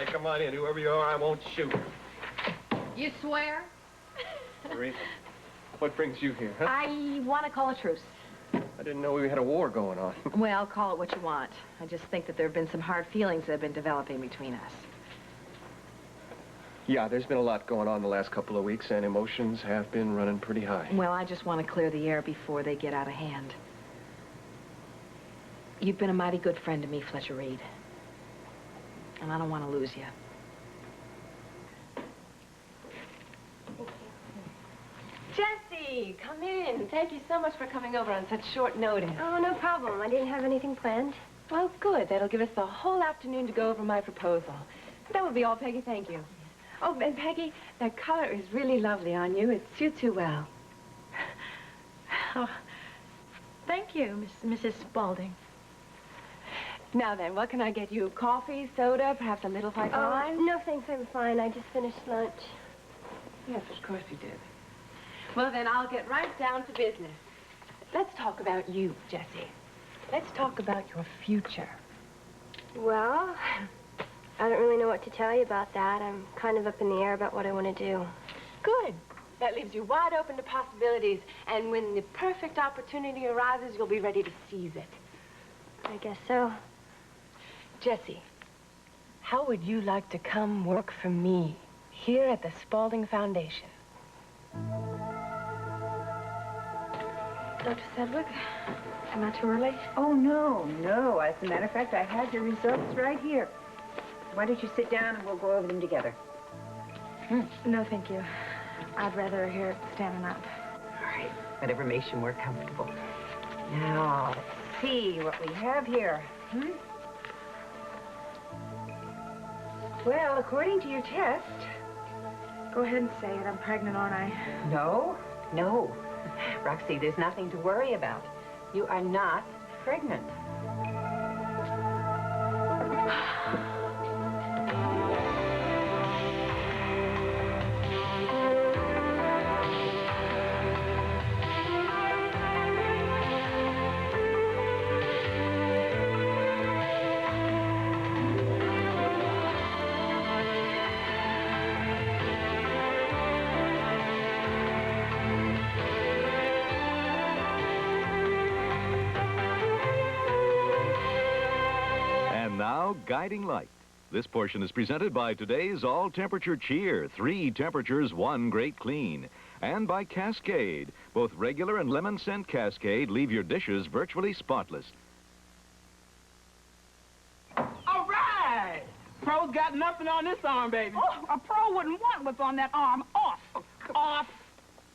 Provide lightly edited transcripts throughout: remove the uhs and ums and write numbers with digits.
right, come on in. Whoever you are, I won't shoot. You swear? Teresa, what brings you here, huh? I want to call a truce. I didn't know we had a war going on. Well, call it what you want. I just think that there have been some hard feelings that have been developing between us. Yeah, there's been a lot going on the last couple of weeks, and emotions have been running pretty high. Well, I just want to clear the air before they get out of hand. You've been a mighty good friend to me, Fletcher Reed. And I don't want to lose you. Jessie, come in. Thank you so much for coming over on such short notice. Oh, no problem. I didn't have anything planned. Well, good. That'll give us the whole afternoon to go over my proposal. That would be all, Peggy. Thank you. Oh, and Peggy, that color is really lovely on you. It suits you well. Oh, thank you, Mrs. Spaulding. Now then, what can I get you? Coffee, soda, perhaps a little white wine? No, thanks. I'm fine. I just finished lunch. Yes, of course you did. Well, then, I'll get right down to business. Let's talk about you, Jessie. Let's talk about your future. Well, I don't really know what to tell you about that. I'm kind of up in the air about what I want to do. Good. That leaves you wide open to possibilities. And when the perfect opportunity arises, you'll be ready to seize it. I guess so. Jessie, how would you like to come work for me here at the Spaulding Foundation? Dr. Sedgwick, am I too early? Oh, no, no. As a matter of fact, I have your results right here. Why don't you sit down and we'll go over them together? No, thank you. I'd rather hear it standing up. All right, whatever makes you more comfortable. Now, let's see what we have here. Well, according to your test... Go ahead and say it. I'm pregnant, aren't I? No, no. Roxy, there's nothing to worry about. You are not pregnant. Now, Guiding Light. This portion is presented by today's all-temperature cheer, 3 temperatures, 1 great clean. And by Cascade. Both regular and lemon scent Cascade leave your dishes virtually spotless. All right! Pro's got nothing on this arm, baby. Oh, a pro wouldn't want what's on that arm off. Off!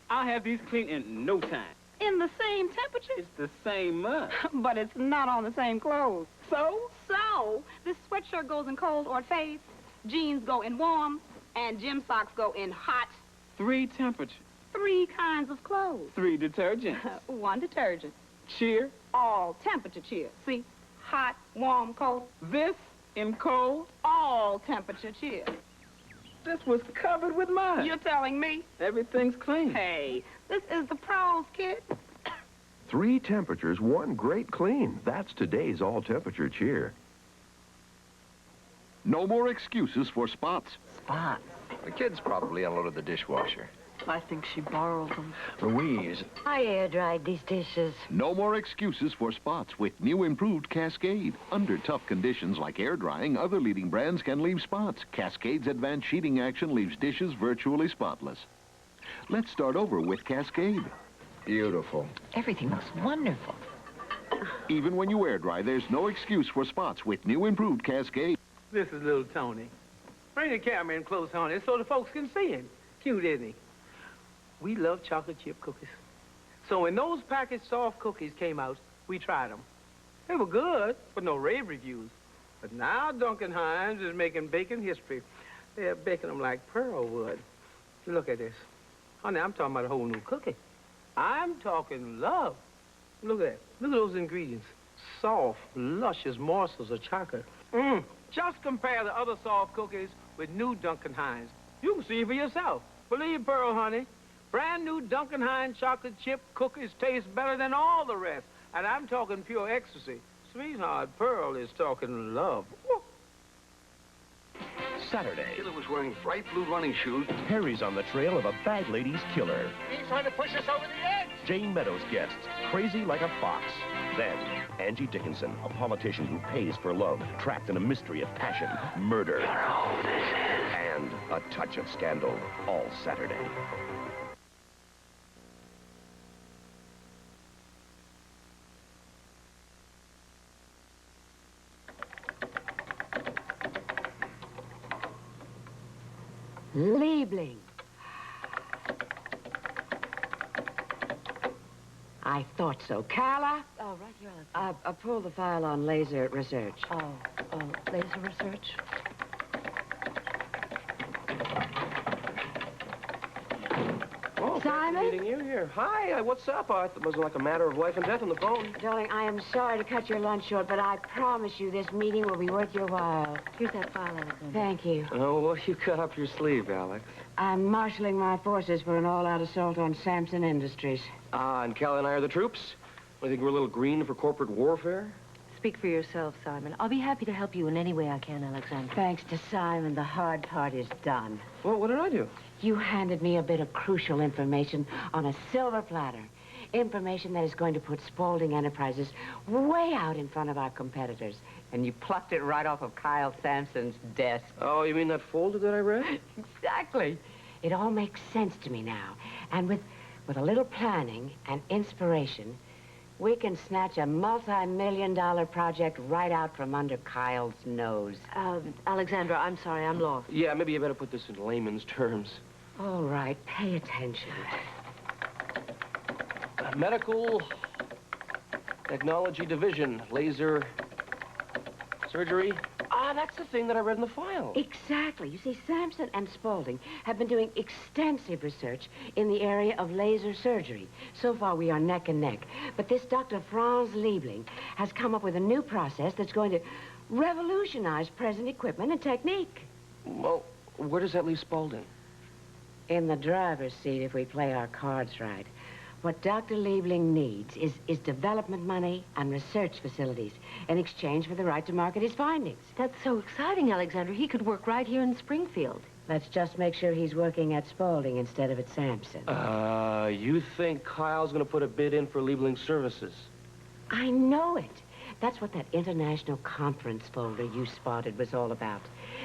I'll have these clean in no time. In the same temperature? It's the same month. But it's not on the same clothes. So? So, this sweatshirt goes in cold or it fades, jeans go in warm, and gym socks go in hot. 3 temperatures. 3 kinds of clothes. 3 detergents. 1 detergent. Cheer. All temperature cheer. See? Hot, warm, cold. This in cold. All temperature cheer. This was covered with mud. You're telling me? Everything's clean. Hey, this is the pros, kid. 3 temperatures, 1 great clean. That's today's all-temperature cheer. No more excuses for spots. Spots. The kids probably unloaded the dishwasher. I think she borrowed them. Louise. I air-dried these dishes. No more excuses for spots with new improved Cascade. Under tough conditions like air drying, other leading brands can leave spots. Cascade's advanced sheeting action leaves dishes virtually spotless. Let's start over with Cascade. Beautiful. Everything looks wonderful. Even when you air dry, there's no excuse for spots with new improved Cascade. This is little Tony. Bring the camera in close on it so the folks can see him. Cute, isn't he? We love chocolate chip cookies. So when those packaged soft cookies came out, we tried them. They were good, but no rave reviews. But now Duncan Hines is making baking history. They're baking them like Pearl would. Look at this. Honey, I'm talking about a whole new cookie. I'm talking love. Look at that. Look at those ingredients. Soft, luscious morsels of chocolate. Just compare the other soft cookies with new Duncan Hines. You can see for yourself. Believe Pearl, honey. Brand new Duncan Hines chocolate chip cookies taste better than all the rest. And I'm talking pure ecstasy. Sweetheart, Pearl is talking love. Woo. Saturday. Killer was wearing bright blue running shoes. Harry's on the trail of a bag lady's killer. He's trying to push us over the edge. Jane Meadows guests, crazy like a fox. Then, Angie Dickinson, a politician who pays for love, trapped in a mystery of passion, murder, and a touch of scandal, all Saturday. Liebling. I thought so. Carla? Oh, right here, Alexandra. Pull the file on laser research. Oh, laser research? Oh, Simon? meeting you here. Hi, what's up? I thought it was like a matter of life and death on the phone. Darling, I am sorry to cut your lunch short, but I promise you this meeting will be worth your while. Here's that file, Alexandra. Thank you. Oh, what you cut up your sleeve, Alex? I'm marshaling my forces for an all-out assault on Sampson Industries. Ah, and Cal and I are the troops? I think we're a little green for corporate warfare? Speak for yourself, Simon. I'll be happy to help you in any way I can, Alexandra. Thanks to Simon, the hard part is done. Well, what did I do? You handed me a bit of crucial information on a silver platter. Information that is going to put Spaulding Enterprises way out in front of our competitors. And you plucked it right off of Kyle Sampson's desk. Oh, you mean that folder that I read? Exactly. It all makes sense to me now. And with a little planning and inspiration, we can snatch a multi-million-dollar project right out from under Kyle's nose. Alexandra, I'm sorry, I'm lost. Yeah, maybe you better put this in layman's terms. All right, pay attention. Medical Technology Division, laser surgery. Ah, that's the thing that I read in the file. Exactly. You see, Sampson and Spaulding have been doing extensive research in the area of laser surgery. So far, we are neck and neck. But this Dr. Franz Liebling has come up with a new process that's going to revolutionize present equipment and technique. Well, where does that leave Spaulding? In the driver's seat if we play our cards right. What Dr. Liebling needs is development money and research facilities in exchange for the right to market his findings. That's so exciting, Alexandra. He could work right here in Springfield. Let's just make sure he's working at Spaulding instead of at Sampson. You think Kyle's gonna put a bid in for Liebling's services? I know it. That's what that international conference folder you spotted was all about.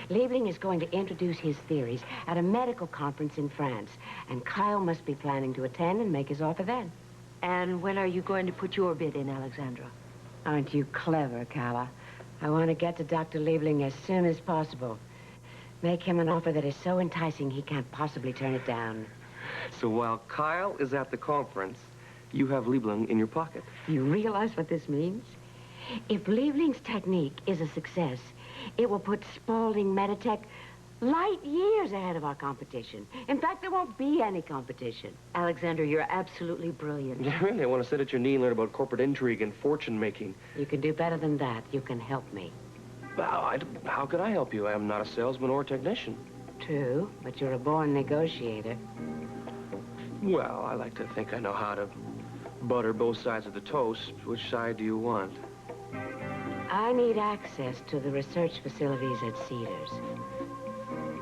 Liebling is going to introduce his theories at a medical conference in France, and Kyle must be planning to attend and make his offer then. And when are you going to put your bid in, Alexandra? Aren't you clever, Carla? I want to get to Dr. Liebling as soon as possible. Make him an offer that is so enticing he can't possibly turn it down. So while Kyle is at the conference, you have Liebling in your pocket. You realize what this means? If Liebling's technique is a success, it will put Spaulding Meditech light years ahead of our competition. In fact, there won't be any competition. Alexandra, you're absolutely brilliant. Yeah, really, I want to sit at your knee and learn about corporate intrigue and fortune-making. You can do better than that. You can help me. Well, how could I help you? I'm not a salesman or a technician. True, but you're a born negotiator. Well, I like to think I know how to butter both sides of the toast. Which side do you want? I need access to the research facilities at Cedars.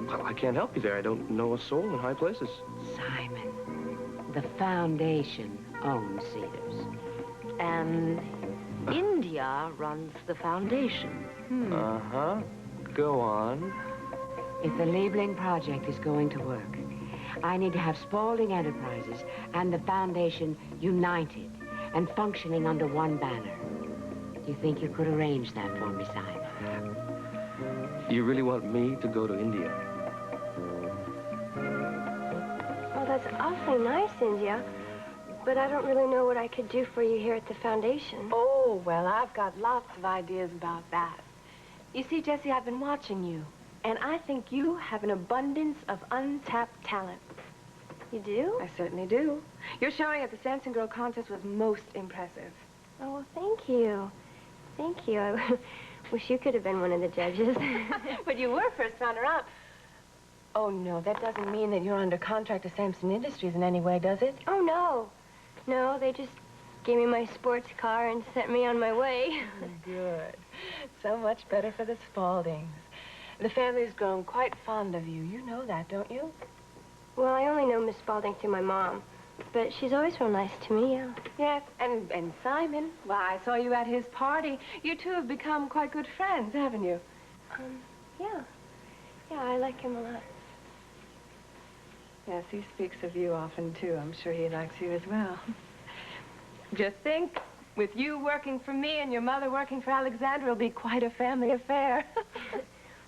Well, I can't help you there. I don't know a soul in high places. Simon, the Foundation owns Cedars. And India runs the Foundation. Uh-huh. Go on. If the Liebling project is going to work, I need to have Spaulding Enterprises and the Foundation united and functioning under one banner. Do you think you could arrange that for me, Simon? You really want me to go to India? Well, that's awfully nice, India. But I don't really know what I could do for you here at the Foundation. Oh, well, I've got lots of ideas about that. You see, Jessie, I've been watching you, and I think you have an abundance of untapped talent. You do? I certainly do. Your showing at the Sampson Girl contest was most impressive. Oh, well, thank you. Thank you. I wish you could have been one of the judges. But you were first runner-up. Oh, no, that doesn't mean that you're under contract to Sampson Industries in any way, does it? Oh, no. No, they just gave me my sports car and sent me on my way. Good. So much better for the Spauldings. The family's grown quite fond of you. You know that, don't you? Well, I only know Miss Spaulding through my mom, but she's always real nice to me, yeah. Yes, and Simon. Well, I saw you at his party. You two have become quite good friends, haven't you? Yeah. Yeah, I like him a lot. Yes, he speaks of you often, too. I'm sure he likes you as well. Just think, with you working for me and your mother working for Alexandra, it'll be quite a family affair.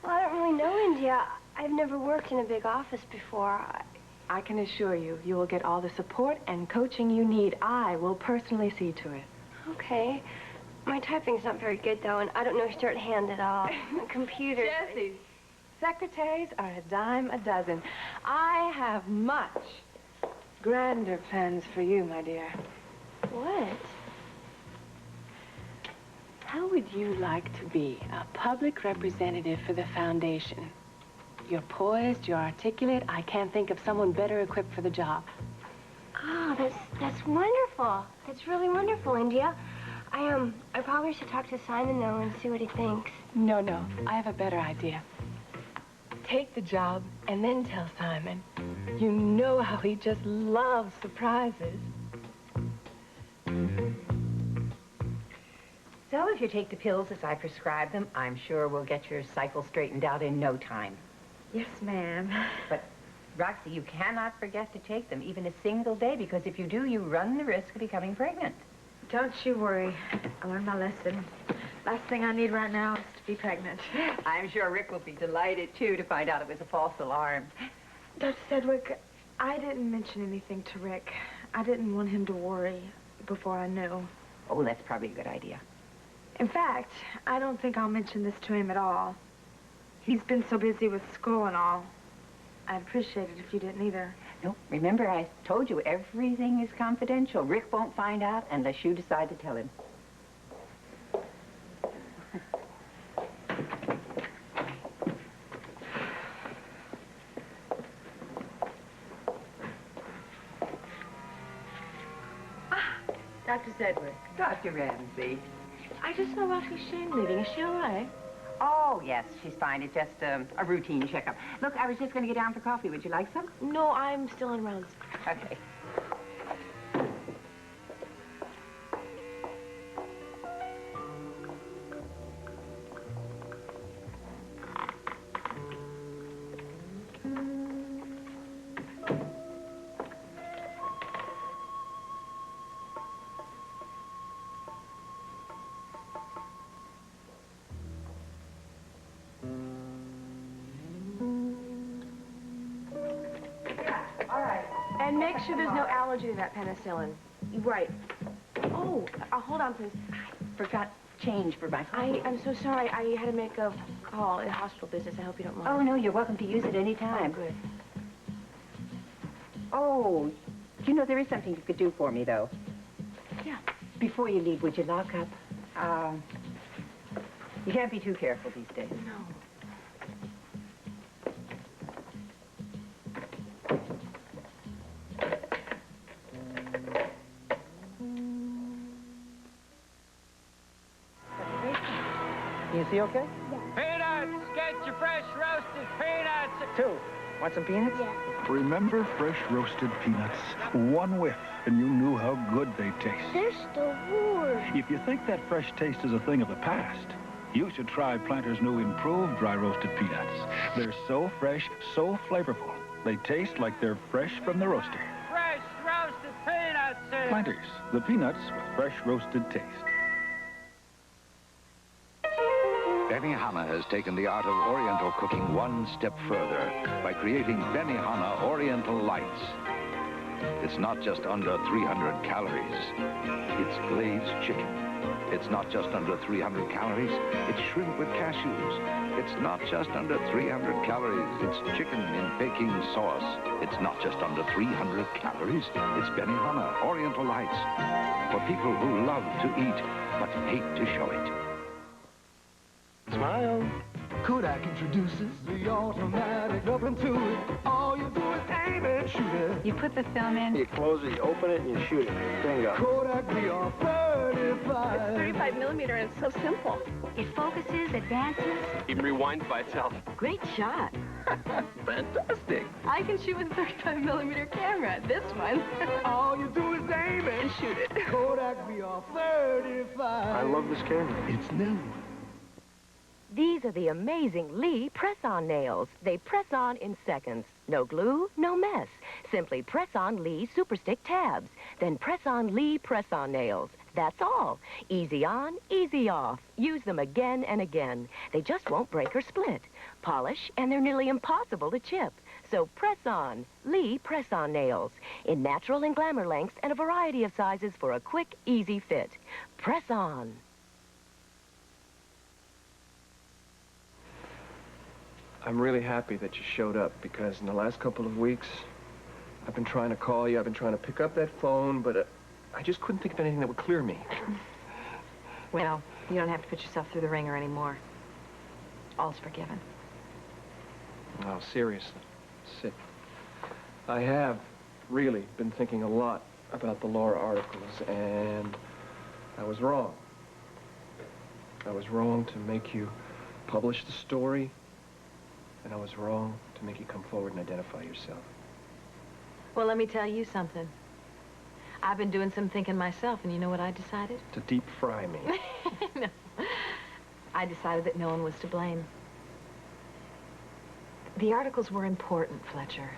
Well, I don't really know India. I've never worked in a big office before. I can assure you, you will get all the support and coaching you need. I will personally see to it. Okay. My typing's not very good, though, and I don't know shorthand at all. Computers. Jessie, secretaries are a dime a dozen. I have much grander plans for you, my dear. What? How would you like to be a public representative for the foundation? You're poised, you're articulate. I can't think of someone better equipped for the job. Oh, that's wonderful. That's really wonderful, India. I probably should talk to Simon, though, and see what he thinks. No, I have a better idea. Take the job and then tell Simon. You know how he just loves surprises. So if you take the pills as I prescribe them, I'm sure we'll get your cycle straightened out in no time. Yes, ma'am. But, Roxy, you cannot forget to take them even a single day, because if you do, you run the risk of becoming pregnant. Don't you worry. I learned my lesson. Last thing I need right now is to be pregnant. I'm sure Rick will be delighted, too, to find out it was a false alarm. Dr. Sedgwick, I didn't mention anything to Rick. I didn't want him to worry before I knew. Oh, that's probably a good idea. In fact, I don't think I'll mention this to him at all. He's been so busy with school and all. I'd appreciate it if you didn't either. No, remember I told you everything is confidential. Rick won't find out unless you decide to tell him. Dr. Sedgwick. Dr. Ramsey. I just saw Roxy Shane leaving. Is she all right? Oh, yes, she's fine. It's just a routine checkup. Look, I was just going to get down for coffee. Would you like some? No, I'm still on rounds. Okay. And make sure there's no allergy to that penicillin. Right. Oh, hold on, please. I forgot change for my coffee. I'm so sorry. I had to make a call in hospital business. I hope you don't mind. Oh, no, you're welcome to use it any time. Oh, good. Oh, you know, there is something you could do for me, though. Yeah. Before you leave, would you lock up? You can't be too careful these days. No. You see okay? Yeah. Peanuts! Get your fresh roasted peanuts! 2. Want some peanuts? Yeah. Remember fresh roasted peanuts? One whiff, and you knew how good they taste. They're still warm. If you think that fresh taste is a thing of the past, you should try Planters' new improved dry roasted peanuts. They're so fresh, so flavorful. They taste like they're fresh from the roaster. Fresh roasted peanuts! Planters, the peanuts with fresh roasted taste. Benihana has taken the art of Oriental cooking one step further by creating Benihana Oriental Lights. It's not just under 300 calories. It's glazed chicken. It's not just under 300 calories. It's shrimp with cashews. It's not just under 300 calories. It's chicken in baking sauce. It's not just under 300 calories. It's Benihana Oriental Lights for people who love to eat but hate to show it. Smile. Kodak introduces the automatic, nothing to it. All you do is aim and shoot it. You put the film in. You close it, you open it, and you shoot it. Bingo. Kodak VR35. It's 35 millimeter and it's so simple. It focuses, advances. Even rewinds by itself. Great shot. Fantastic. I can shoot with a 35 millimeter camera. This one. All you do is aim and shoot it. Kodak VR35. I love this camera. It's new. These are the amazing Lee press-on nails. They press on in seconds. No glue, no mess. Simply press on Lee Super Stick tabs. Then press on Lee press-on nails. That's all. Easy on, easy off. Use them again and again. They just won't break or split. Polish, and they're nearly impossible to chip. So press on Lee press-on nails in natural and glamour lengths and a variety of sizes for a quick, easy fit. Press on. I'm really happy that you showed up because in the last couple of weeks, I've been trying to call you. I've been trying to pick up that phone, but I just couldn't think of anything that would clear me. Well, you don't have to put yourself through the ringer anymore. All's forgiven. Oh, seriously. Sick. I have really been thinking a lot about the Laura articles, and I was wrong. I was wrong to make you publish the story, and I was wrong to make you come forward and identify yourself. Well, let me tell you something. I've been doing some thinking myself, and you know what I decided? To deep fry me. No. I decided that no one was to blame. The articles were important, Fletcher.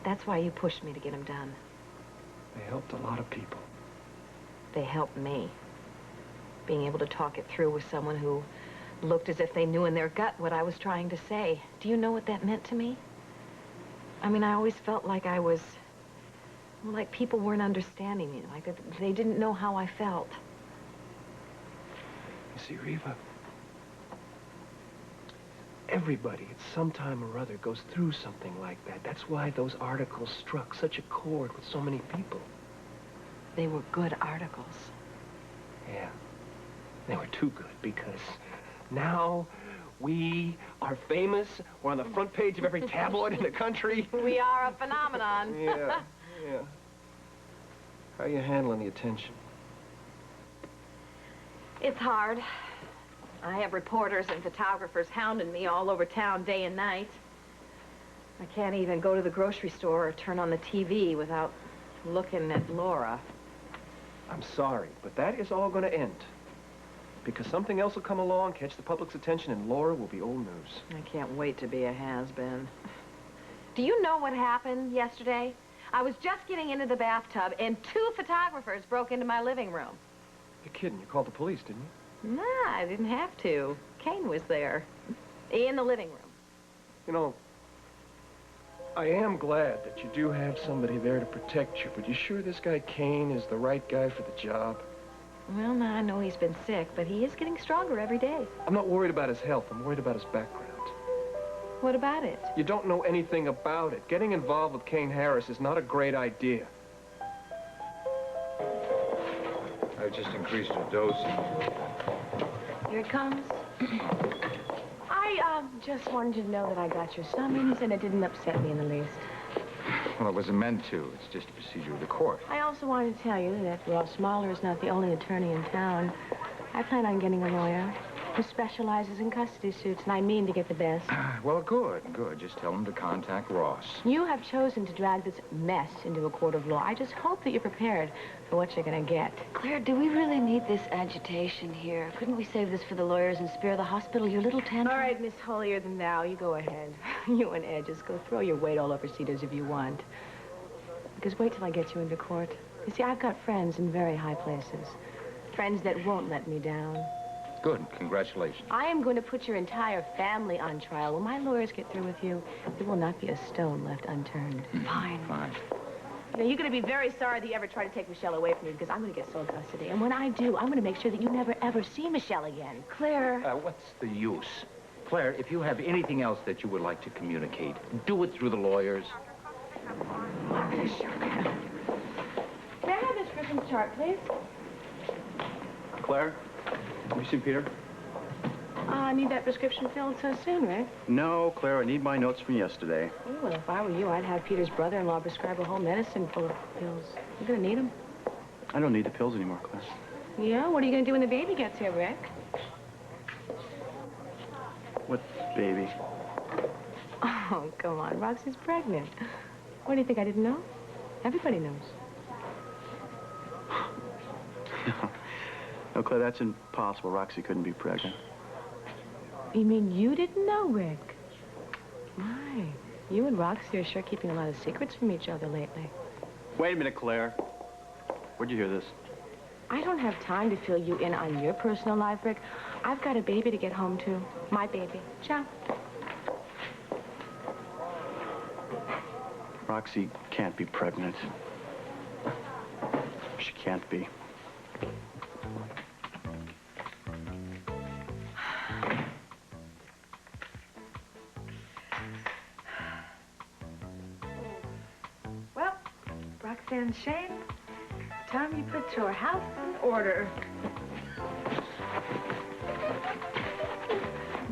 That's why you pushed me to get them done. They helped a lot of people. They helped me. Being able to talk it through with someone who looked as if they knew in their gut what I was trying to say. Do you know what that meant to me? I mean, I always felt like I was... like people weren't understanding me, like they didn't know how I felt. You see, Reva, everybody at some time or other goes through something like that. That's why those articles struck such a chord with so many people. They were good articles. Yeah, they were too good because now we are famous. We're on the front page of every tabloid in the country. We are a phenomenon. Yeah. Yeah. How are you handling the attention? It's hard. I have reporters and photographers hounding me all over town day and night. I can't even go to the grocery store or turn on the TV without looking at Laura. I'm sorry, but that is all going to end. Because something else will come along, catch the public's attention, and Laura will be old news. I can't wait to be a has-been. Do you know what happened yesterday? I was just getting into the bathtub, and 2 photographers broke into my living room. You're kidding. You called the police, didn't you? Nah, I didn't have to. Kane was there. In the living room. You know, I am glad that you do have somebody there to protect you, but you sure this guy Kane is the right guy for the job? Well, now I know he's been sick, but he is getting stronger every day. I'm not worried about his health. I'm worried about his background. What about it? You don't know anything about it. Getting involved with Kane Harris is not a great idea. I just increased the dose. Here it comes. I just wanted you to know that I got your summons, and it didn't upset me in the least. Well, it wasn't meant to. It's just a procedure of the court. I also wanted to tell you that Ross Mahler is not the only attorney in town. I plan on getting a lawyer who specializes in custody suits, and I mean to get the best. Well, good. Just tell him to contact Ross. You have chosen to drag this mess into a court of law. I just hope that you're prepared for what you're going to get. Claire, do we really need this agitation here? Couldn't we save this for the lawyers and spare the hospital your little tantrum? All right, Miss Holier-than-thou, you go ahead. You and Ed just go throw your weight all over Cedars if you want. Because wait till I get you into court. You see, I've got friends in very high places. Friends that won't let me down. Good. Congratulations. I am going to put your entire family on trial. When my lawyers get through with you, there will not be a stone left unturned. Fine. Fine. You know, you're going to be very sorry that you ever tried to take Michelle away from me because I'm going to get sole custody. And when I do, I'm going to make sure that you never, ever see Michelle again. Claire. What's the use? Claire, if you have anything else that you would like to communicate, do it through the lawyers. Sure. May I have Miss Griffin's chart, please? Claire, can we see Peter? I need that prescription filled so soon, Rick? No, Claire, I need my notes from yesterday. Oh, well, if I were you, I'd have Peter's brother-in-law prescribe a whole medicine full of pills. You're gonna need them. I don't need the pills anymore, Claire. Yeah? What are you gonna do when the baby gets here, Rick? What baby? Oh, come on. Roxy's pregnant. What do you think, I didn't know? Everybody knows. No, Claire, that's impossible. Roxy couldn't be pregnant. You mean you didn't know, Rick? My, you and Roxy are sure keeping a lot of secrets from each other lately. Wait a minute, Claire. Where'd you hear this? I don't have time to fill you in on your personal life, Rick. I've got a baby to get home to. My baby. Ciao. Roxy can't be pregnant. She can't be. Well, Roxanne Shane, time you put your house in order.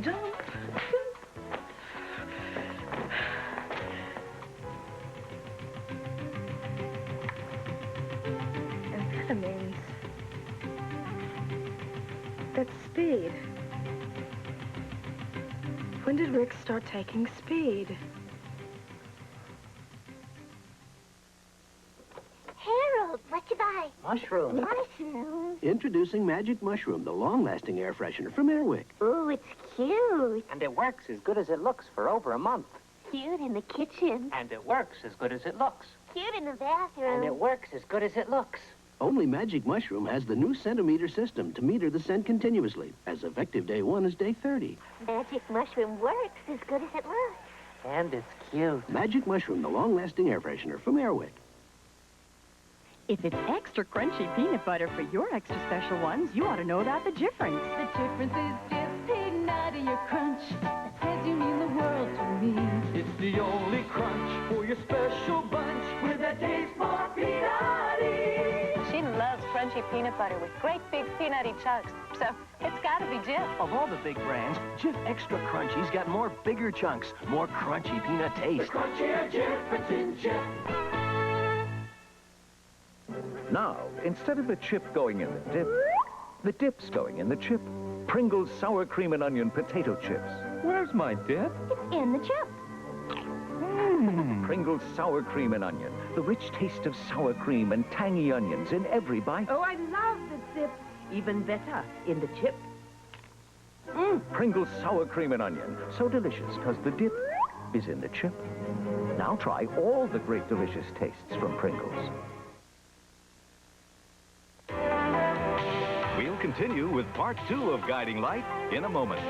Jump. Amphetamines. That's speed. When did Rick start taking speed? Harold, what you buy? Mushroom. Mushroom. Introducing Magic Mushroom, the long-lasting air freshener from Airwick. Ooh, it's cute. And it works as good as it looks for over a month. Cute in the kitchen. And it works as good as it looks. Cute in the bathroom. And it works as good as it looks. Only Magic Mushroom has the new centimeter system to meter the scent continuously, as effective day 1 is day 30. Magic Mushroom works as good as it looks. And it's cute. Magic Mushroom, the long-lasting air freshener from Airwick. If it's extra crunchy peanut butter for your extra special ones, you ought to know about the difference. The difference is just peanut crunch. That says you mean the world to me. It's the only crunch for your special bunch with a taste for peanutty. She loves crunchy peanut butter with great big peanutty chunks, so it's got to be Jif. Of all the big brands, Jif Extra Crunchy's got more bigger chunks, more crunchy peanut taste. The crunchier Jif, it's in Jif. Now, instead of the chip going in the dip's going in the chip. Pringles sour cream and onion potato chips. Where's my dip? It's in the chip. Pringles sour cream and onion. The rich taste of sour cream and tangy onions in every bite. Oh, I love the dip. Even better, in the chip. Pringles sour cream and onion. So delicious because the dip is in the chip. Now try all the great delicious tastes from Pringles. We'll continue with part 2 of Guiding Light in a moment.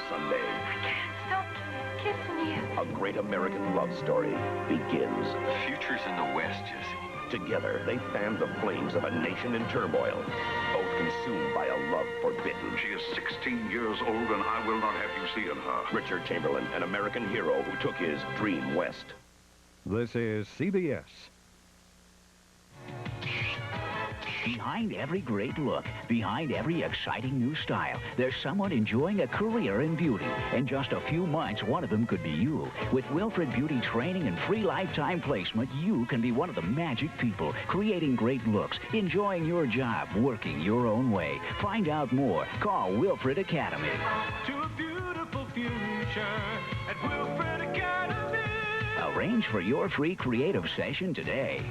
Sunday, Stop kissing you. a great American love story begins. The future's in the West, Jesse. Together, they fan the flames of a nation in turmoil, both consumed by a love forbidden. She is 16 years old, and I will not have you seeing her. Richard Chamberlain, an American hero who took his dream west. This is CBS. Behind every great look, behind every exciting new style, there's someone enjoying a career in beauty. In just a few months, one of them could be you. With Wilfred Beauty training and free lifetime placement, you can be one of the magic people, creating great looks, enjoying your job, working your own way. Find out more. Call Wilfred Academy. To a beautiful future at Wilfred Academy. Arrange for your free creative session today.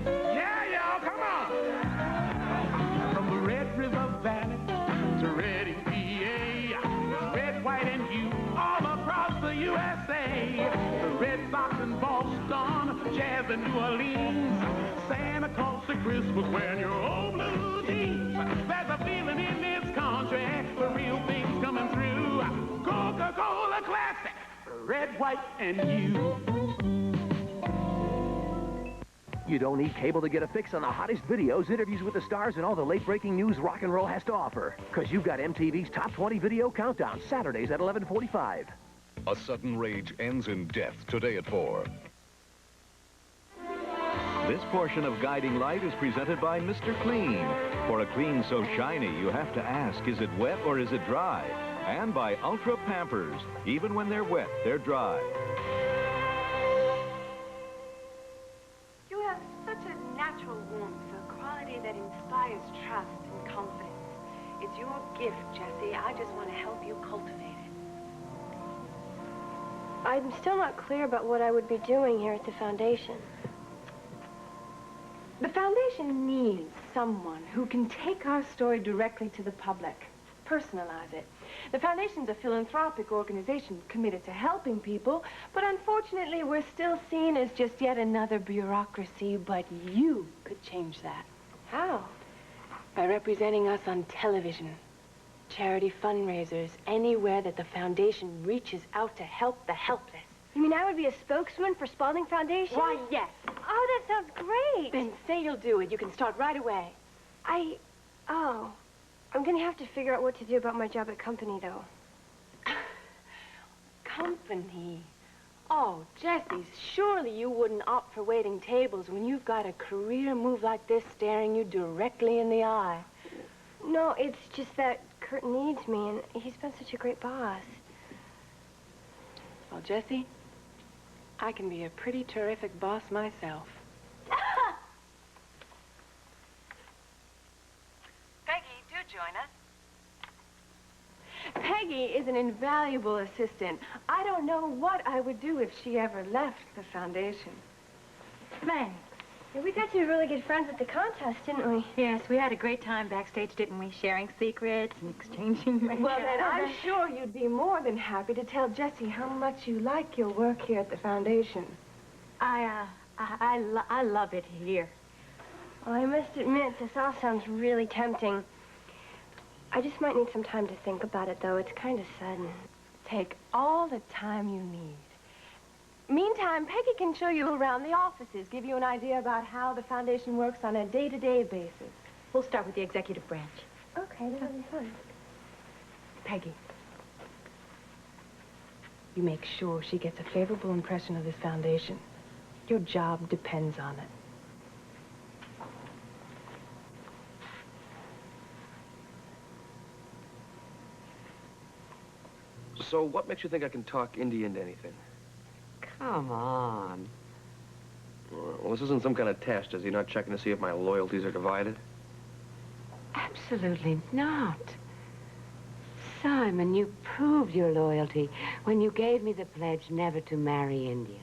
Yeah, y'all, come on! From the Red River Valley to Reading, PA, red, white, and blue all across the USA. The Red Sox in Boston, Jazz in New Orleans, Santa Claus to Christmas wearing your old blue jeans. There's a feeling in this country, the real things coming through. Coca-Cola Classic, red, white, and you. You don't need cable to get a fix on the hottest videos, interviews with the stars, and all the late-breaking news rock and roll has to offer. Because you've got MTV's Top 20 Video Countdown, Saturdays at 11:45. A sudden rage ends in death today at 4. This portion of Guiding Light is presented by Mr. Clean. For a clean so shiny, you have to ask, is it wet or is it dry? And by Ultra Pampers. Even when they're wet, they're dry. You have such a natural warmth, a quality that inspires trust and confidence. It's your gift, Jessie. I just want to help you cultivate it. I'm still not clear about what I would be doing here at the foundation. The foundation needs someone who can take our story directly to the public, personalize it. The foundation's a philanthropic organization committed to helping people, but unfortunately we're still seen as just yet another bureaucracy, but you could change that. How? By representing us on television, charity fundraisers, anywhere that the foundation reaches out to help the helpless. You mean I would be a spokesman for Spalding Foundation? Why, yes. Oh, that sounds great. Then say you'll do it. You can start right away. I'm gonna have to figure out what to do about my job at company, though. Company? Oh, Jessie, surely you wouldn't opt for waiting tables when you've got a career move like this staring you directly in the eye. No, it's just that Kurt needs me, and he's been such a great boss. Well, Jessie, I can be a pretty terrific boss myself. Peggy, do join us. Peggy is an invaluable assistant. I don't know what I would do if she ever left the foundation. Thanks. Yeah, we got to be really good friends at the contest, didn't we? Yes, we had a great time backstage, didn't we? Sharing secrets and exchanging makeup. Well, then I'm sure you'd be more than happy to tell Jessie how much you like your work here at the foundation. I love it here. Well, I must admit, this all sounds really tempting. I just might need some time to think about it, though. It's kind of sudden. Take all the time you need. Meantime, Peggy can show you around the offices, give you an idea about how the foundation works on a day-to-day basis. We'll start with the executive branch. Okay, that'll be fun. Peggy, you make sure she gets a favorable impression of this foundation. Your job depends on it. So what makes you think I can talk Indy into anything? Come on. Well, this isn't some kind of test, is he? Not checking to see if my loyalties are divided? Absolutely not. Simon, you proved your loyalty when you gave me the pledge never to marry India.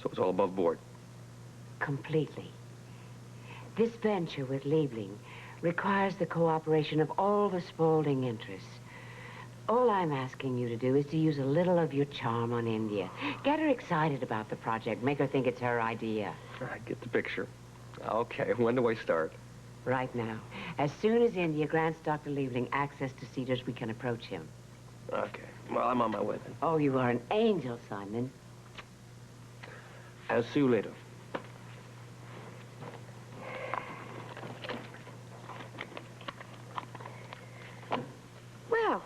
So it's all above board? Completely. This venture with Liebling requires the cooperation of all the Spaulding interests. All I'm asking you to do is to use a little of your charm on India. Get her excited about the project. Make her think it's her idea. I get the picture. Okay, when do I start? Right now. As soon as India grants Dr. Liebling access to Cedars, we can approach him. Okay. Well, I'm on my way then. Oh, you are an angel, Simon. I'll see you later. Well,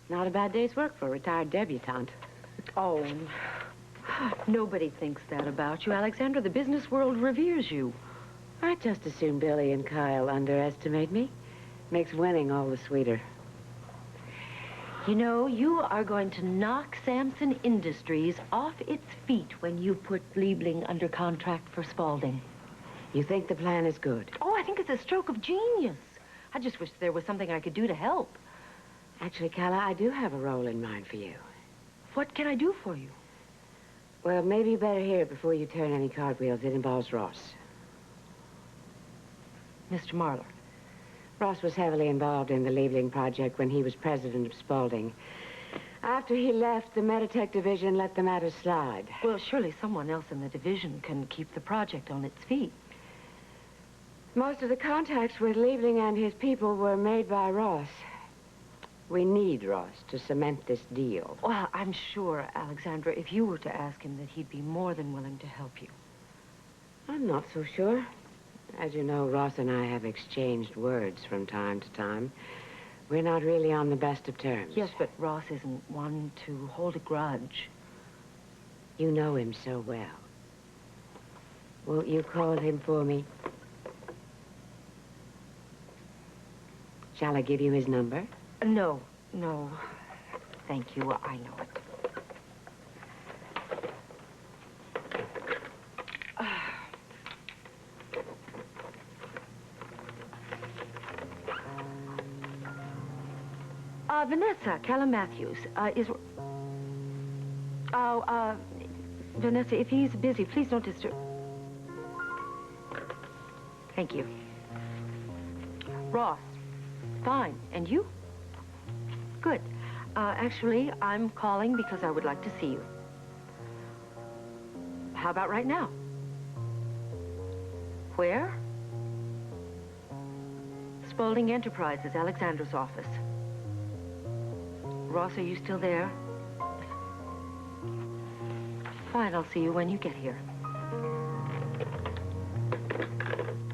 not a bad day's work for a retired debutante. Oh, nobody thinks that about you, Alexandra. The business world reveres you. I'd just as soon Billy and Kyle underestimate me. Makes winning all the sweeter. You know, you are going to knock Samson Industries off its feet when you put Liebling under contract for Spaulding. You think the plan is good? Oh, I think it's a stroke of genius. I just wish there was something I could do to help. Actually, Carla, I do have a role in mind for you. What can I do for you? Well, maybe you better hear it before you turn any cartwheels. It involves Ross. Mr. Marlar. Ross was heavily involved in the Liebling project when he was president of Spaulding. After he left, the Meditech division let the matter slide. Well, surely someone else in the division can keep the project on its feet. Most of the contacts with Liebling and his people were made by Ross. We need Ross to cement this deal. Well, I'm sure, Alexandra, if you were to ask him, that he'd be more than willing to help you. I'm not so sure. As you know, Ross and I have exchanged words from time to time. We're not really on the best of terms. Yes, but Ross isn't one to hold a grudge. You know him so well. Won't you call him for me? Shall I give you his number? No. Thank you. I know it. Vanessa, Callum Matthews, Vanessa, if he's busy, please don't disturb. Thank you. Ross, fine. And you? Good. Actually, I'm calling because I would like to see you. How about right now? Where? Spaulding Enterprises, Alexandra's office. Ross, are you still there? Fine, I'll see you when you get here.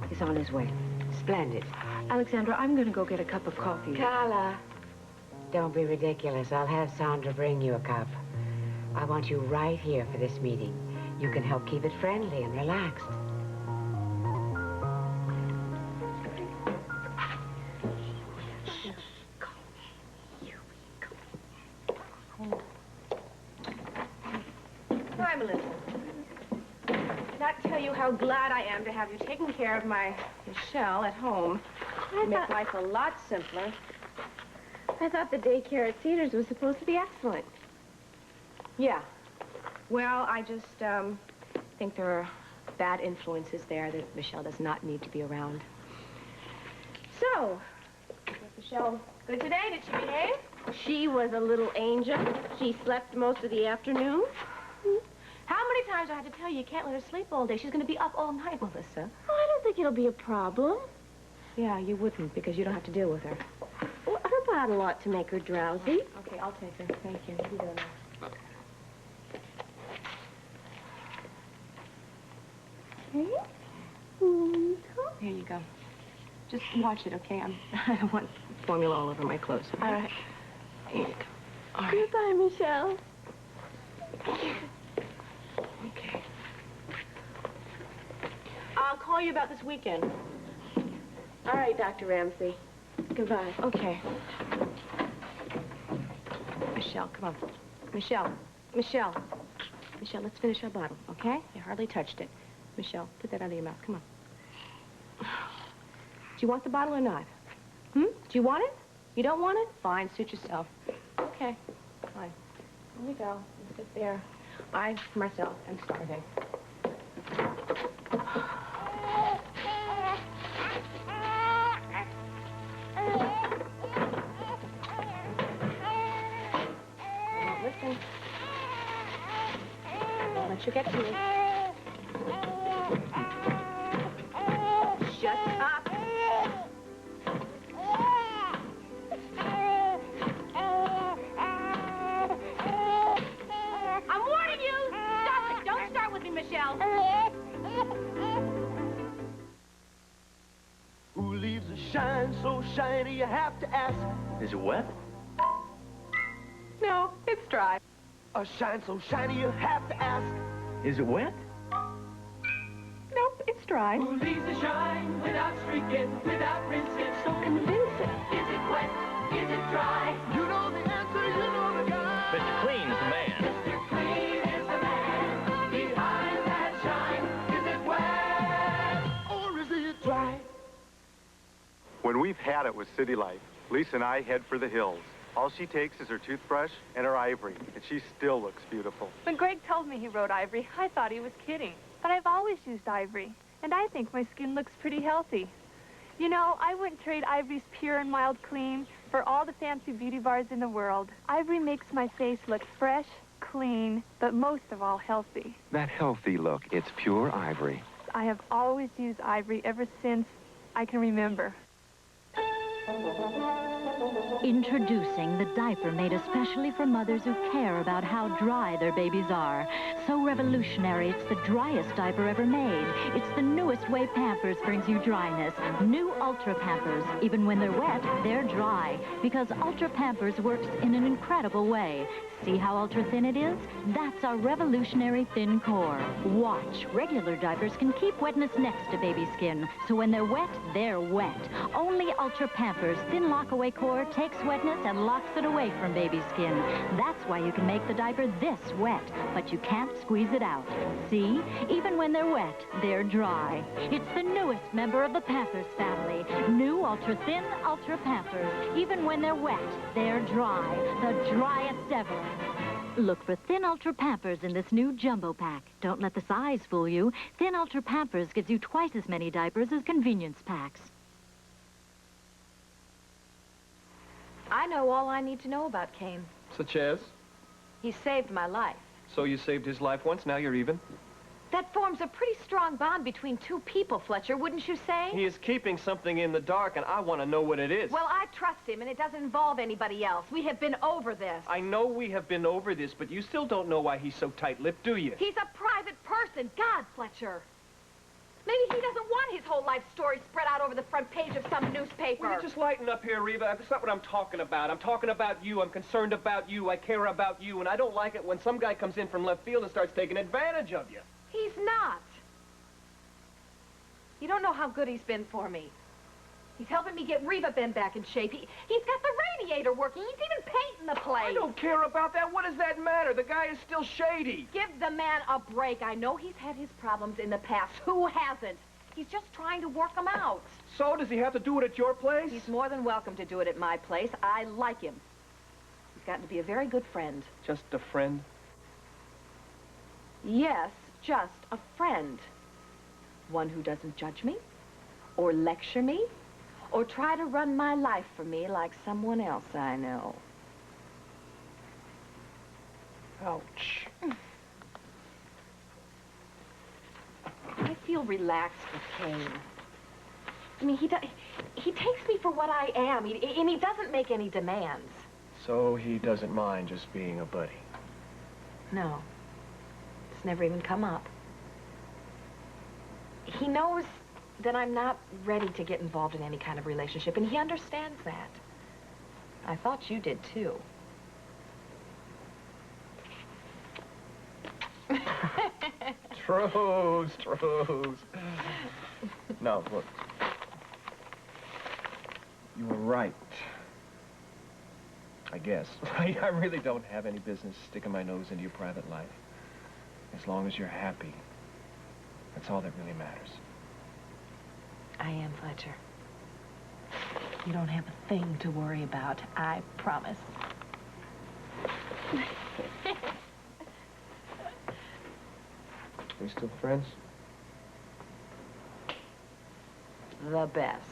He's on his way. Splendid. Alexandra, I'm going to go get a cup of coffee. Carla, don't be ridiculous. I'll have Sandra bring you a cup. I want you right here for this meeting. You can help keep it friendly and relaxed. Hi, Melissa. Not tell you how glad I am to have you taking care of my Michelle at home. Make life a lot simpler. I thought the daycare at Cedars was supposed to be excellent. Yeah. Well, I just think there are bad influences there that Michelle does not need to be around. So, was Michelle good today? Did she behave? She was a little angel. She slept most of the afternoon. How many times do I have to tell you can't let her sleep all day? She's going to be up all night, Melissa. Oh, I don't think it'll be a problem. Yeah, you wouldn't, because you don't have to deal with her. Well, her bottle ought to make her drowsy. Okay, I'll take her. Thank you. You go now. Okay. Here you go. Just watch it, okay? I don't want formula all over my clothes. Okay? All right. Here you go. All right. Goodbye, Michelle. Okay. I'll call you about this weekend. All right, Dr. Ramsey. Goodbye. Okay. Michelle, come on. Michelle, let's finish our bottle, okay? You hardly touched it. Michelle, put that out of your mouth. Come on. Do you want the bottle or not? Do you want it? You don't want it? Fine, suit yourself. Okay, fine. Here we go. You sit there. I, myself, am starving. Don't listen. Don't let you get to me. Shut up. I'm warning you! Stop it! Don't start with me, Michelle. Who leaves a shine so shiny you have to ask? Is it wet? No, it's dry. A shine so shiny you have to ask. Is it wet? Nope, it's dry. Who leaves a shine without streaking, without rinsing? So convincing. Is it wet? Is it dry? You know the answer, you know the guy. Mr. Clean is the man. Mr. Clean is the man behind that shine. Is it wet or is it dry? When we've had it with city life, Lisa and I head for the hills. All she takes is her toothbrush and her ivory, and she still looks beautiful. When Greg told me he wrote ivory, I thought he was kidding. But I've always used ivory, and I think my skin looks pretty healthy. You know, I wouldn't trade Ivory's pure and mild clean for all the fancy beauty bars in the world. Ivory makes my face look fresh, clean, but most of all healthy. That healthy look, it's pure ivory. I have always used Ivory ever since I can remember. Introducing the diaper made especially for mothers who care about how dry their babies are. So revolutionary, it's the driest diaper ever made. It's the newest way Pampers brings you dryness. New Ultra Pampers. Even when they're wet, they're dry. Because Ultra Pampers works in an incredible way. See how ultra thin it is? That's our revolutionary thin core. Watch. Regular diapers can keep wetness next to baby skin. So when they're wet, they're wet. Only Ultra Pampers thin lock-away core takes wetness and locks it away from baby skin. That's why you can make the diaper this wet, but you can't squeeze it out. See? Even when they're wet, they're dry. It's the newest member of the Pampers family. New Ultra Thin Ultra Pampers. Even when they're wet, they're dry. The driest ever. Look for Thin Ultra Pampers in this new jumbo pack. Don't let the size fool you. Thin Ultra Pampers gives you twice as many diapers as convenience packs. I know all I need to know about Kane. Such as? He saved my life. So you saved his life once, now you're even? That forms a pretty strong bond between two people, Fletcher, wouldn't you say? He is keeping something in the dark, and I want to know what it is. Well, I trust him, and it doesn't involve anybody else. We have been over this. I know we have been over this, but you still don't know why he's so tight-lipped, do you? He's a private person. God, Fletcher. Maybe he doesn't want his whole life story spread out over the front page of some newspaper. Will you just lighten up here, Reva? That's not what I'm talking about. I'm talking about you. I'm concerned about you. I care about you, and I don't like it when some guy comes in from left field and starts taking advantage of you. He's not. You don't know how good he's been for me. He's helping me get Reva Ben back in shape. He's got the radiator working. He's even painting the place. I don't care about that. What does that matter? The guy is still shady. Give the man a break. I know he's had his problems in the past. Who hasn't? He's just trying to work them out. So, does he have to do it at your place? He's more than welcome to do it at my place. I like him. He's gotten to be a very good friend. Just a friend? Yes, just a friend. One who doesn't judge me, or lecture me, or try to run my life for me like someone else I know. Ouch. I feel relaxed with Kane. I mean, he takes me for what I am, and he doesn't make any demands. So he doesn't mind just being a buddy? No. It's never even come up. He knows that I'm not ready to get involved in any kind of relationship, and he understands that. I thought you did, too. Trues. No, look. You were right. I guess. I really don't have any business sticking my nose into your private life. As long as you're happy. That's all that really matters. I am, Fletcher. You don't have a thing to worry about, I promise. We still friends? The best.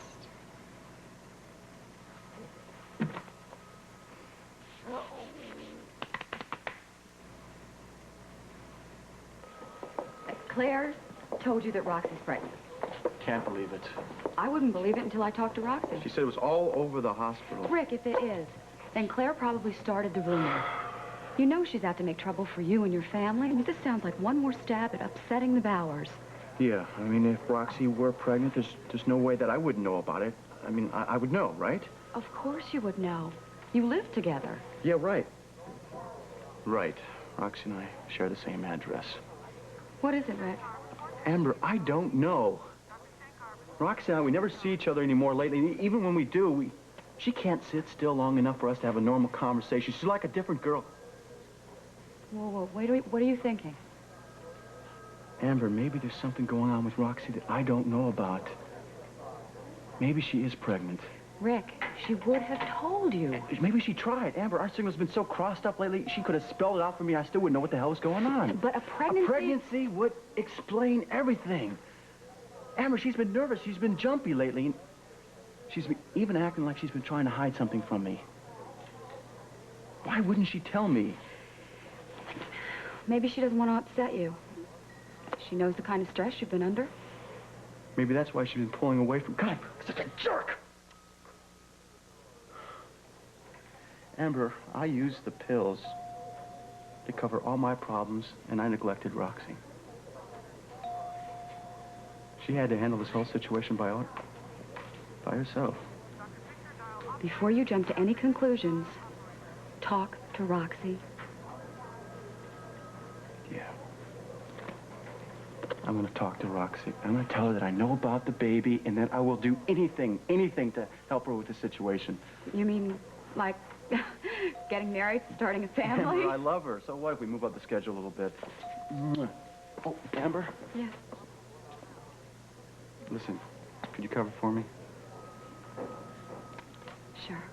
Claire told you that Roxy's pregnant. Can't believe it. I wouldn't believe it until I talked to Roxy. She said it was all over the hospital. Rick, if it is, then Claire probably started the rumor. You know she's out to make trouble for you and your family. I mean, this sounds like one more stab at upsetting the Bowers. Yeah, I mean, if Roxy were pregnant, there's no way that I wouldn't know about it. I mean, I would know, right? Of course you would know. You live together. Yeah, right. Right. Roxy and I share the same address. What is it, Rick? Amber, I don't know. Roxy and I, we never see each other anymore lately. Even when we do, she can't sit still long enough for us to have a normal conversation. She's like a different girl. Whoa, what are you thinking? Amber, maybe there's something going on with Roxy that I don't know about. Maybe she is pregnant. Rick, she would have told you. Maybe she tried. Amber, our signal's been so crossed up lately, she could have spelled it out for me. I still wouldn't know what the hell was going on. But a pregnancy... A pregnancy would explain everything. Amber, she's been nervous. She's been jumpy lately. And she's been even acting like she's been trying to hide something from me. Why wouldn't she tell me? Maybe she doesn't want to upset you. She knows the kind of stress you've been under. Maybe that's why she's been pulling away from... God, I'm such a jerk! Amber, I used the pills to cover all my problems, and I neglected Roxy. She had to handle this whole situation by herself. Before you jump to any conclusions, talk to Roxy. Yeah. I'm going to talk to Roxy. I'm going to tell her that I know about the baby and that I will do anything to help her with the situation. You mean, like, getting married, starting a family? Amber, I love her. So what if we move up the schedule a little bit? Oh, Amber? Yeah. Listen, could you cover for me? Sure.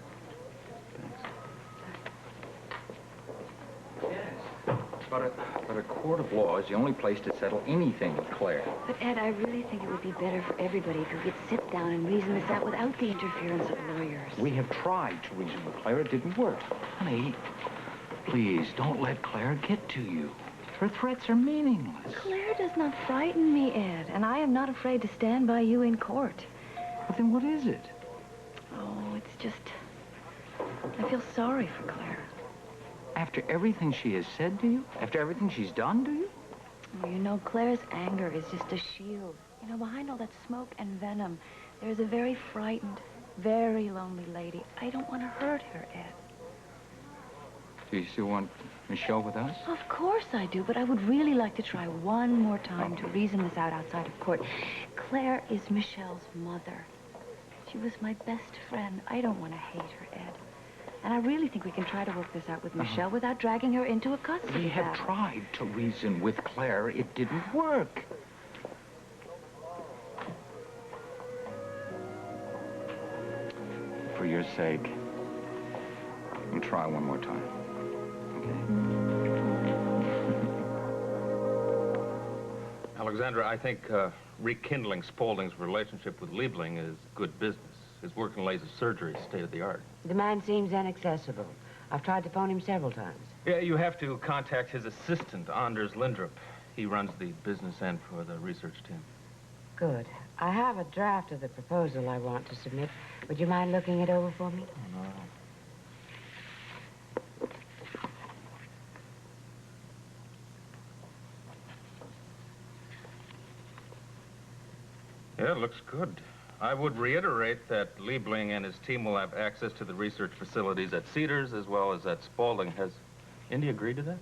But a court of law is the only place to settle anything with Claire. But, Ed, I really think it would be better for everybody if we could sit down and reason this out without the interference of lawyers. We have tried to reason with Claire. It didn't work. Honey, please don't let Claire get to you. Her threats are meaningless. Claire does not frighten me, Ed, and I am not afraid to stand by you in court. But then what is it? Oh, it's just... I feel sorry for Claire. After everything she has said to you? After everything she's done to you? Oh, you know, Claire's anger is just a shield. You know, behind all that smoke and venom, there's a very frightened, very lonely lady. I don't want to hurt her, Ed. Do you still want Michelle with us? Of course I do, but I would really like to try one more time to reason this out outside of court. Claire is Michelle's mother. She was my best friend. I don't want to hate her, Ed. And I really think we can try to work this out with Michelle without dragging her into a custody We have battle. tried to reason with Claire. It didn't work. For your sake, we'll try one more time. Alexandra, I think rekindling Spaulding's relationship with Liebling is good business. His work in laser surgery is state-of-the-art. The man seems inaccessible. I've tried to phone him several times. Yeah, you have to contact his assistant, Anders Lindrup. He runs the business end for the research team. Good. I have a draft of the proposal I want to submit. Would you mind looking it over for me? No. Yeah, it looks good. I would reiterate that Liebling and his team will have access to the research facilities at Cedars as well as at Spaulding. Has Indy agreed to that?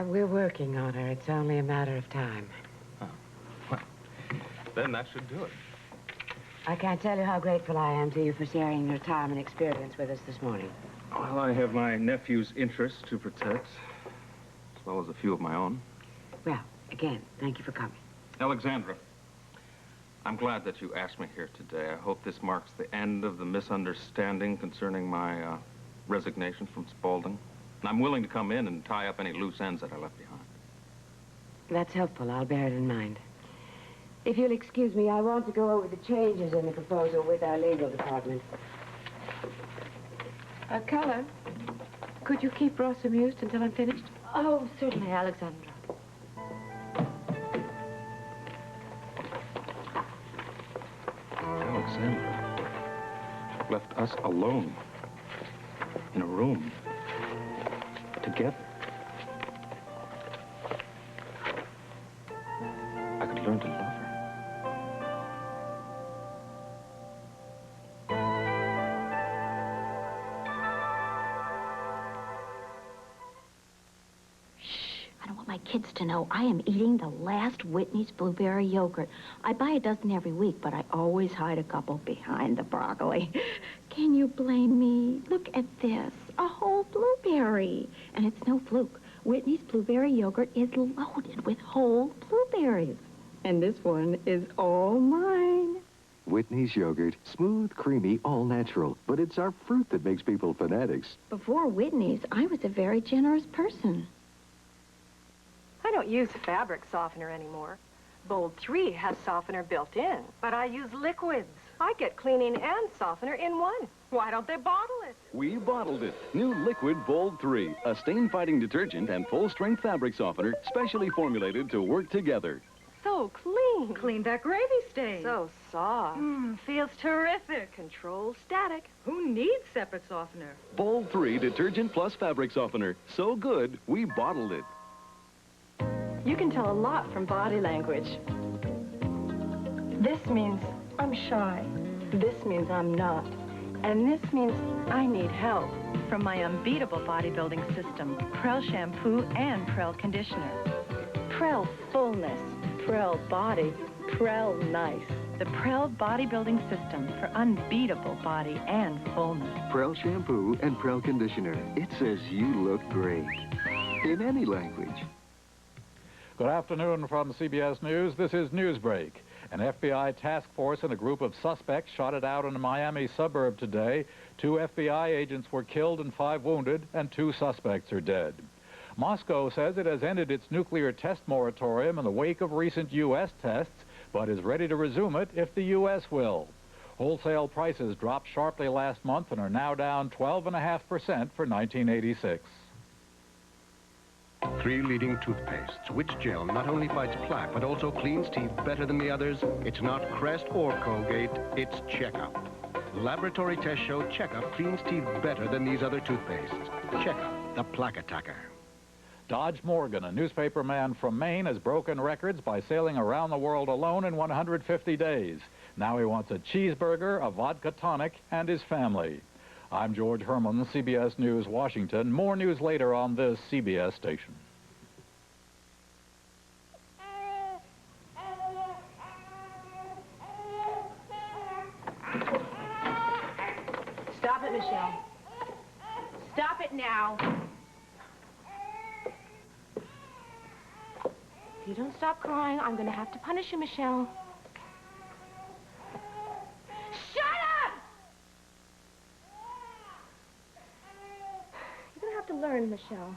We're working on her. It's only a matter of time. Oh. Well, then that should do it. I can't tell you how grateful I am to you for sharing your time and experience with us this morning. Well, I have my nephew's interests to protect, as well as a few of my own. Well, again, thank you for coming. Alexandra, I'm glad that you asked me here today. I hope this marks the end of the misunderstanding concerning my resignation from Spaulding. And I'm willing to come in and tie up any loose ends that I left behind. That's helpful. I'll bear it in mind. If you'll excuse me, I want to go over the changes in the proposal with our legal department. Color, could you keep Ross amused until I'm finished? Oh, certainly, Alexandra. Alexandra left us alone in a room together. I could learn to love her. I don't want my kids to know I am eating the last Whitney's blueberry yogurt. I buy a dozen every week, but I always hide a couple behind the broccoli. Can you blame me? Look at this, a whole blueberry. And it's no fluke. Whitney's blueberry yogurt is loaded with whole blueberries. And this one is all mine. Whitney's yogurt, smooth, creamy, all natural. But it's our fruit that makes people fanatics. Before Whitney's, I was a very generous person. I don't use fabric softener anymore. Bold 3 has softener built in, but I use liquids. I get cleaning and softener in one. Why don't they bottle it? We bottled it. New Liquid Bold 3, a stain-fighting detergent and full-strength fabric softener specially formulated to work together. So clean. Clean that gravy stain. So soft. Feels terrific. Control static. Who needs separate softener? Bold 3 Detergent Plus Fabric Softener. So good, we bottled it. You can tell a lot from body language. This means I'm shy. This means I'm not. And this means I need help. From my unbeatable bodybuilding system, Prel shampoo and Prel conditioner. Prel fullness, Prel body, Prel nice. The Prel bodybuilding system for unbeatable body and fullness. Prel shampoo and Prel conditioner. It says you look great. In any language. Good afternoon from CBS News. This is Newsbreak. An FBI task force and a group of suspects shot it out in a Miami suburb today. 2 FBI agents were killed and 5 wounded, and 2 suspects are dead. Moscow says it has ended its nuclear test moratorium in the wake of recent U.S. tests, but is ready to resume it if the U.S. will. Wholesale prices dropped sharply last month and are now down 12.5% for 1986. 3 leading toothpastes. Which gel not only fights plaque, but also cleans teeth better than the others? It's not Crest or Colgate, it's Checkup. Laboratory tests show Checkup cleans teeth better than these other toothpastes. Checkup, the plaque attacker. Dodge Morgan, a newspaper man from Maine, has broken records by sailing around the world alone in 150 days. Now he wants a cheeseburger, a vodka tonic, and his family. I'm George Herman, CBS News, Washington. More news later on this CBS station. Stop it, Michelle. Stop it now. If you don't stop crying, I'm going to have to punish you, Michelle. To learn, Michelle.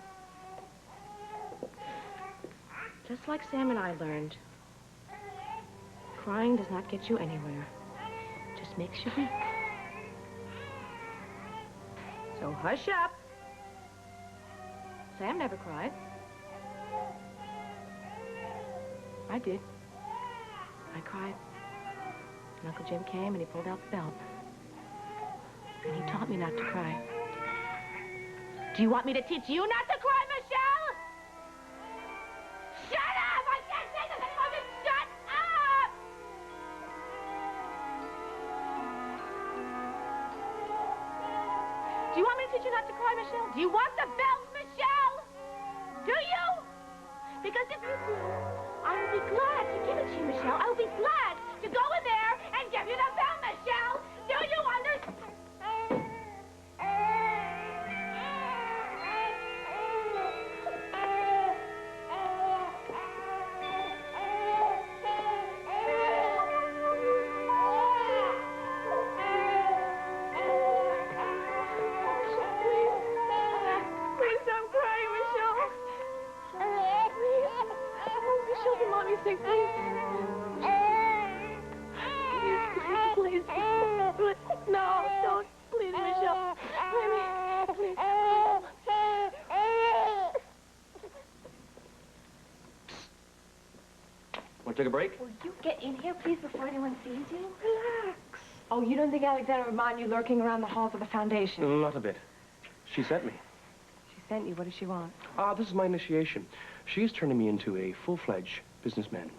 Just like Sam and I learned. Crying does not get you anywhere. It just makes you weak. So hush up. Sam never cried. I did. I cried. And Uncle Jim came and he pulled out the belt. And he taught me not to cry. Do you want me to teach you not to cry, Michelle? Shut up! I can't say this anymore! Just shut up! Do you want me to teach you not to cry, Michelle? Do you want the belt, Michelle? Do you? Because if you do, I will be glad to give it to you, Michelle. I will be glad to go in there and give you the belt, Michelle. Do you understand? Want to take a break? Will you get in here, please, before anyone sees you? Relax. Oh, you don't think Alexandra would mind you lurking around the halls of the foundation? Not a bit. She sent me. She sent you. What does she want? This is my initiation. She's turning me into a full-fledged businessman.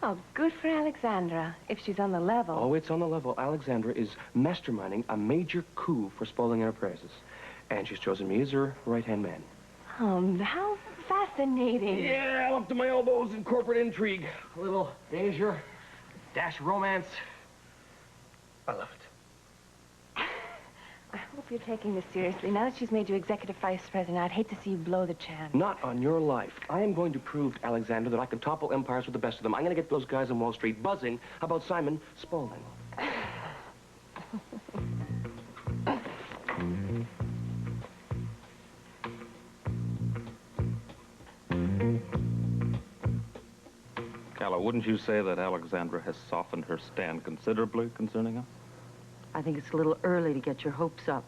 Oh, good for Alexandra, if she's on the level. Oh, it's on the level. Alexandra is masterminding a major coup for Spaulding Enterprises. And she's chosen me as her right-hand man. How fascinating. Yeah, I'm up to my elbows in corporate intrigue. A little danger, dash romance. I love it. I hope you're taking this seriously. Now that she's made you executive vice president, I'd hate to see you blow the chance. Not on your life. I am going to prove to Alexander that I can topple empires with the best of them. I'm going to get those guys on Wall Street buzzing about Simon Spaulding. Calla, wouldn't you say that Alexandra has softened her stand considerably concerning us? I think it's a little early to get your hopes up.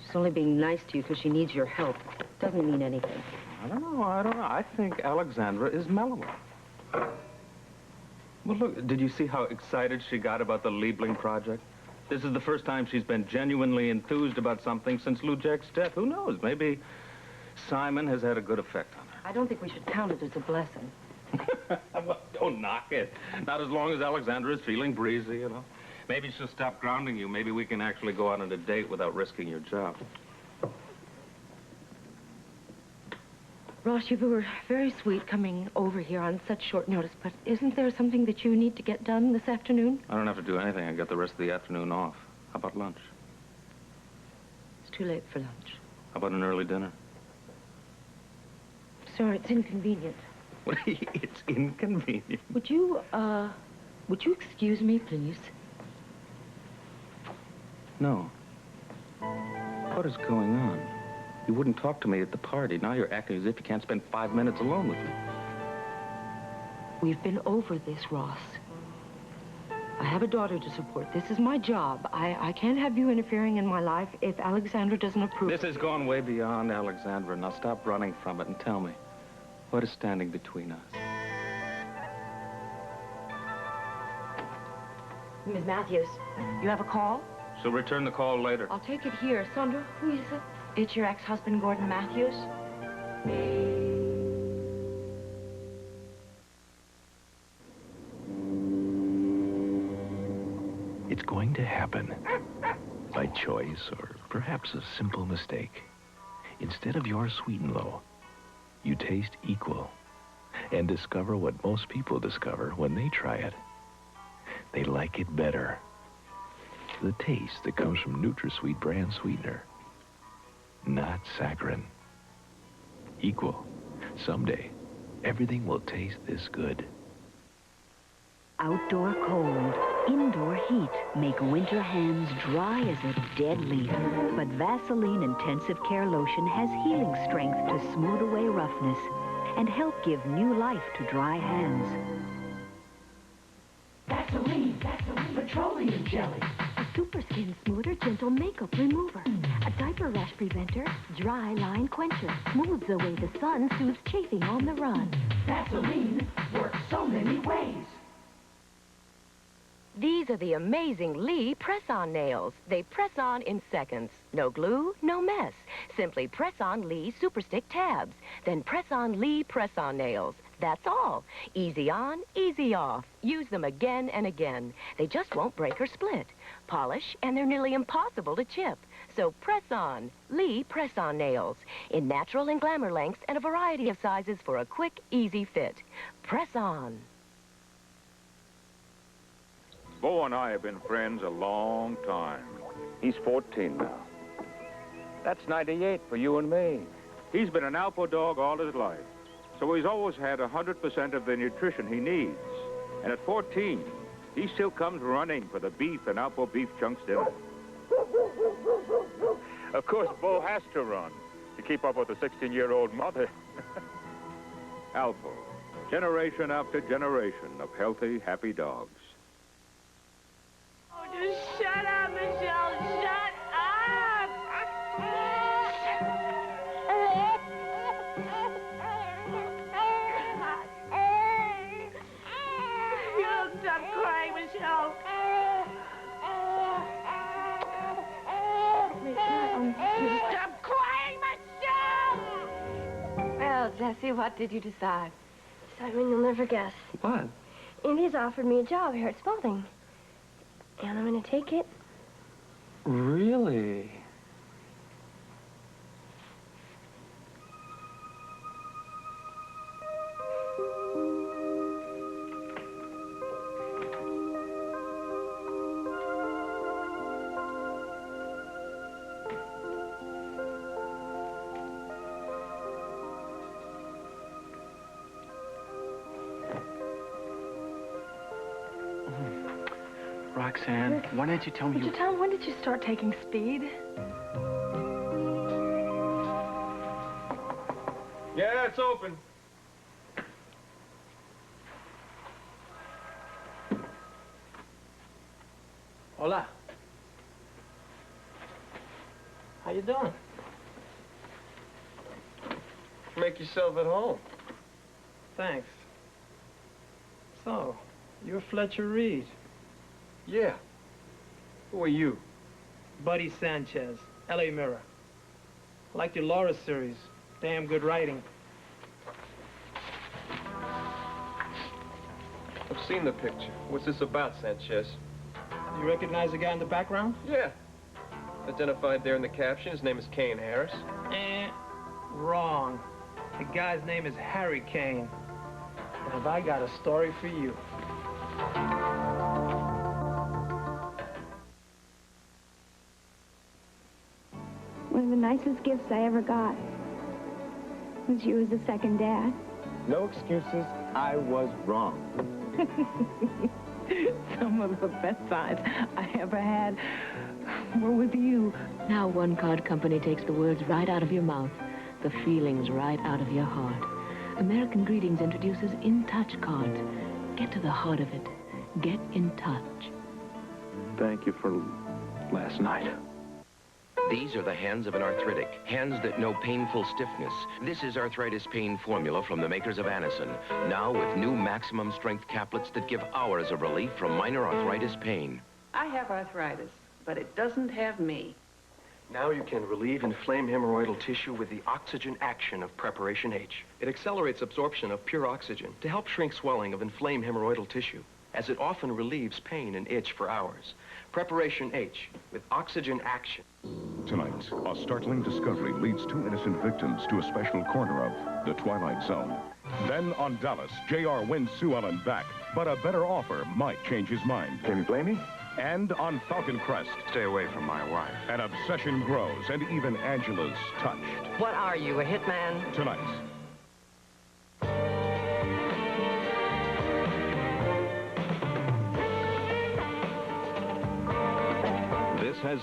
She's only being nice to you because she needs your help. Doesn't mean anything. I don't know. I think Alexandra is mellowing. Well, look, did you see how excited she got about the Liebling project? This is the first time she's been genuinely enthused about something since Lou Jack's death. Who knows? Maybe Simon has had a good effect on her. I don't think we should count it as a blessing. Well, don't knock it. Not as long as Alexandra is feeling breezy, you know. Maybe she'll stop grounding you. Maybe we can actually go out on a date without risking your job. Ross, you were very sweet coming over here on such short notice, but isn't there something that you need to get done this afternoon? I don't have to do anything. I got the rest of the afternoon off. How about lunch? It's too late for lunch. How about an early dinner? Sorry, it's inconvenient. It's inconvenient. Would you excuse me, please? No. What is going on? You wouldn't talk to me at the party. Now you're acting as if you can't spend 5 minutes alone with me. We've been over this, Ross. I have a daughter to support. This is my job. I can't have you interfering in my life if Alexandra doesn't approve. This has gone way beyond Alexandra. Now stop running from it and tell me, what is standing between us? Ms. Matthews, you have a call? She'll return the call later. I'll take it here. Sandra, who is it? It's your ex-husband, Gordon Matthews? It's going to happen. By choice, or perhaps a simple mistake. Instead of your sweet and low, you taste equal and discover what most people discover when they try it. They like it better. The taste that comes from NutraSweet brand sweetener. Not saccharin. Equal. Someday, everything will taste this good. Outdoor cold, indoor heat make winter hands dry as a dead leaf. But Vaseline Intensive Care Lotion has healing strength to smooth away roughness and help give new life to dry hands. Vaseline, petroleum jelly. A super skin smoother, gentle makeup remover. A diaper rash preventer, dry line quencher. Smooths away the sun, soothes chafing on the run. Vaseline works so many ways. These are the amazing Lee press-on nails. They press on in seconds. No glue, no mess. Simply press on Lee Super Stick tabs. Then press on Lee press-on nails. That's all. Easy on, easy off. Use them again and again. They just won't break or split. Polish, and they're nearly impossible to chip. So press on. Lee press-on nails. In natural and glamour lengths and a variety of sizes for a quick, easy fit. Press on. Bo and I have been friends a long time. He's 14 now. That's 98 for you and me. He's been an Alpo dog all his life, so he's always had 100% of the nutrition he needs. And at 14, he still comes running for the beef and Alpo beef chunks dinner. Of course, Bo has to run to keep up with the 16-year-old mother. Alpo, generation after generation of healthy, happy dogs. Just shut up, Michelle. Shut up. You don't stop crying, Michelle. Stop crying, Michelle. Well, Jesse, what did you decide? Simon, you'll never guess. What? Indy's offered me a job here at Spalding. And I'm going to take it. Really? Roxanne, why didn't you tell me Would you tell him, when did you start taking speed? Yeah, it's open. Hola. How you doing? Make yourself at home. Thanks. So, You're Fletcher Reed. Yeah. Who are you? Buddy Sanchez, L.A. Mirror. I liked your Laura series. Damn good writing. I've seen the picture. What's this about, Sanchez? You recognize the guy in the background? Yeah. Identified there in the caption. His name is Kane Harris. Wrong. The guy's name is Harry Kane. And have I got a story for you. One of the nicest gifts I ever got was you as a second dad. No excuses. I was wrong. Some of the best times I ever had were with you. Now one card company takes the words right out of your mouth, the feelings right out of your heart. American Greetings introduces In Touch cards. Get to the heart of it. Get in touch. Thank you for last night. These are the hands of an arthritic, hands that know painful stiffness. This is arthritis pain formula from the makers of Anacin, now with new maximum strength caplets that give hours of relief from minor arthritis pain. I have arthritis, but it doesn't have me. Now you can relieve inflamed hemorrhoidal tissue with the oxygen action of Preparation H. It accelerates absorption of pure oxygen to help shrink swelling of inflamed hemorrhoidal tissue, as it often relieves pain and itch for hours. Preparation H with oxygen action. Tonight, a startling discovery leads two innocent victims to a special corner of the Twilight Zone. Then on Dallas, JR wins Sue Ellen back, but a better offer might change his mind. Can you blame me? And on Falcon Crest, Stay away from my wife. an obsession grows, and even Angela's touched. What are you, a hitman? Tonight. This has